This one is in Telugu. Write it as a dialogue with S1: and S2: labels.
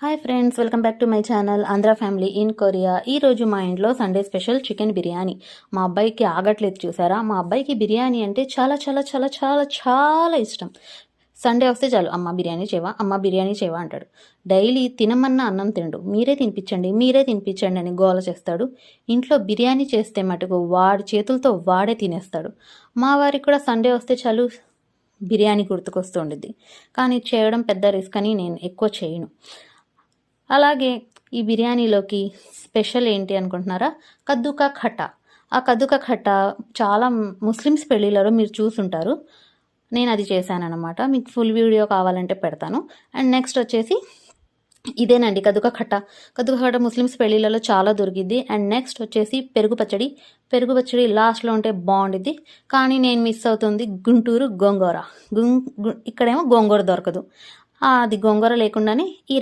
S1: Hi friends, welcome back to my channel Andhra family in Korea. ఈరోజు మా ఇంట్లో సండే స్పెషల్ చికెన్ బిర్యానీ. మా అబ్బాయికి ఆగట్లేదు, చూసారా. మా అబ్బాయికి బిర్యానీ అంటే చాలా చాలా చాలా చాలా చాలా ఇష్టం. సండే వస్తే చాలు, అమ్మ బిర్యానీ చేయవా, అమ్మ బిర్యానీ చేయవా అంటాడు. డైలీ తినమన్నా అన్నం తినడు. మీరే తినిపించండి అని గోల చేస్తాడు. ఇంట్లో బిర్యానీ చేస్తే మటుకు వాడి చేతులతో వాడే తినేస్తాడు. మా వారికి కూడా సండే వస్తే చాలు బిర్యానీ గుర్తుకొస్తూ ఉండిద్ది. కానీ చేయడం పెద్ద రిస్క్ అని నేను ఎక్కువ చేయను. అలాగే ఈ బిర్యానీలోకి స్పెషల్ ఏంటి అనుకుంటున్నారా? కద్దుకా ఖట్టా. ఆ కద్దుకా ఖట్టా చాలా ముస్లిమ్స్ పెళ్ళిళ్ళలో మీరు చూసుంటారు. నేను అది చేశానన్నమాట. మీకు ఫుల్ వీడియో కావాలంటే పెడతాను. అండ్ నెక్స్ట్ వచ్చేసి ఇదేనండి కద్దుకా ఖట్టా. కద్దుకా ఖట్టా ముస్లిమ్స్ పెళ్ళిళ్ళలో చాలా దొరికిద్ది. అండ్ నెక్స్ట్ వచ్చేసి పెరుగు పచ్చడి లాస్ట్లో ఉంటే బాగుండిద్ది. కానీ నేను మిస్ అవుతుంది గుంటూరు గోంగూర. ఇక్కడేమో గోంగూర దొరకదు. అది గోంగూర లేకుండానే ఈ